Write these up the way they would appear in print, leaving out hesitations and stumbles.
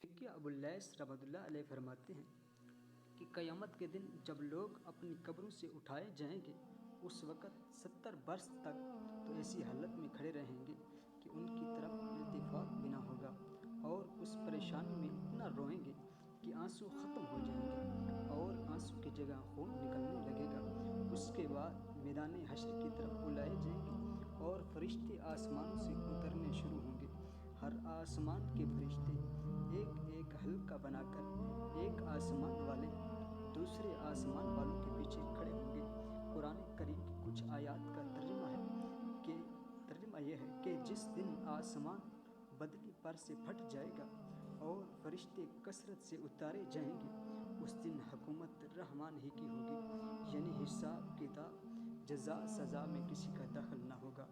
کہ ابو اللیث رحمۃ اللہ علیہ فرماتے ہیں کہ قیامت کے دن جب لوگ اپنی قبروں سے اٹھائے جائیں گے اس وقت 70 برس تک تو ایسی حالت میں کھڑے رہیں گے کہ ان کی طرف التفات بھی نہ ہوگا، اور اس پریشانی میں اتنا روئیں گے کہ آنسو ختم ہو جائیں گے اور آنسو کی جگہ خون نکلنے لگے گا۔ اس کے بعد میدان حشر کی طرف بلائے جائیں گے اور فرشتے آسمانوں سے اترنے شروع ہوں گے۔ ہر آسمان کے فرشتے ایک ایک حلقہ بنا کر ایک آسمان والے دوسرے آسمان والوں کے پیچھے کھڑے ہوں گے۔ قرآن کریم کی کچھ آیات کا ترجمہ یہ ہے کہ جس دن آسمان بدلی پر سے پھٹ جائے گا اور فرشتے کثرت سے اتارے جائیں گے، اس دن حکومت رحمان ہی کی ہوگی، یعنی حساب کتاب جزا سزا میں کسی کا دخل نہ ہوگا،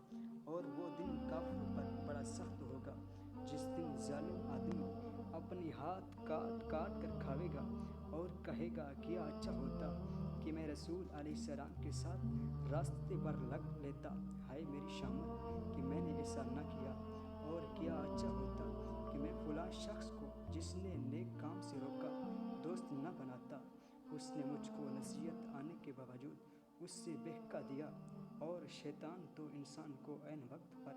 اور وہ دن کافروں پر بڑا سخت ہوگا، جس دن ظالم آدمی اپنے ہاتھ کاٹ کاٹ کر کھاوے گا اور کہے گا کیا اچھا ہوتا کہ میں رسول علیہ السلام کے ساتھ راستے پر لگ لیتا، ہائے میری شامت کہ میں نے ایسا نہ کیا، اور کیا اچھا ہوتا کہ میں فلاں شخص کو جس نے نیک کام سے روکا دوست نہ بناتا، اس نے مجھ کو نصیحت آنے کے باوجود اس سے بہکا دیا، اور شیطان تو انسان کو عین وقت پر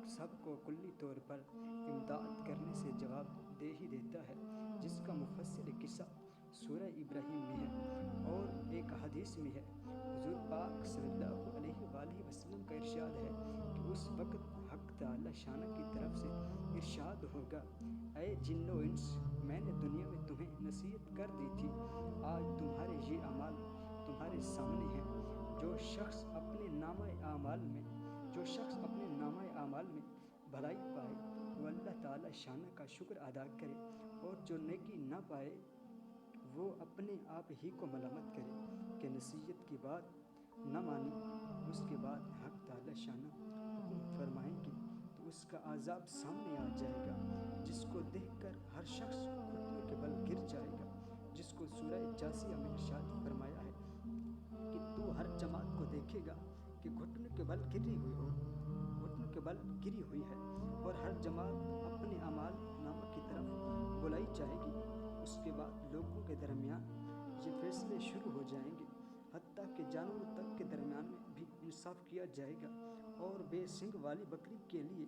سب کو کلی طور پر امداد کرنے سے جواب دے ہی دیتا ہے، جس کا مفصل قصہ سورہ ابراہیم میں ہے، اور ایک حدیث میں ہے حضور پاک صلی اللہ علیہ وآلہ وسلم کا ارشاد ہے کہ اس وقت حق تعالی شانہ کی طرف سے ارشاد ہوگا، اے جن و انس، میں نے دنیا میں تمہیں نصیحت کر دی تھی، آج تمہارے یہ اعمال تمہارے سامنے ہیں۔ جو شخص اپنے نامہ اعمال میں بھلائی پائے وہ اللہ تعالی شانہ کا شکر ادا کرے، اور جو نیکی نہ پائے وہ اپنے آپ ہی کو ملامت کرے کہ نصیحت کی بات نہ مانی۔ اس کے بعد حق تعالی شانہ حکم فرمائیں گے تو اس کا عذاب سامنے آ جائے گا، جس کو دیکھ کر ہر شخص گھٹنوں کے بل گر جائے گا، جس کو سورہ جاثیہ میں ارشاد فرمایا ہے کہ تو ہر جماعت کو دیکھے گا کہ گھٹنوں کے بل گری ہوئی ہے، اور ہر جماعت اپنے اعمال نامہ کی طرف بلائی جائے گی۔ اس کے بعد لوگوں کے درمیان یہ فیصلے شروع ہو جائیں گے، حتیٰ کہ جانوروں تک کے درمیان میں بھی انصاف کیا جائے گا، اور بے سینگ والی بکری کے لیے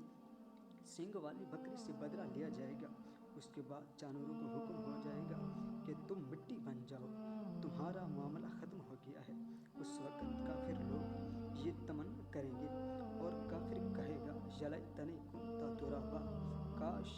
سینگ والی بکری سے بدلہ لیا جائے گا۔ اس کے بعد جانوروں کو حکم ہو جائے گا کہ تم مٹی بن جاؤ، تمہارا معاملہ ختم ہو گیا ہے۔ اس وقت کافر لوگ یہ تمنا کریں گے، اور کافر کہے گا یا لیتنی کنت ترابا، کاش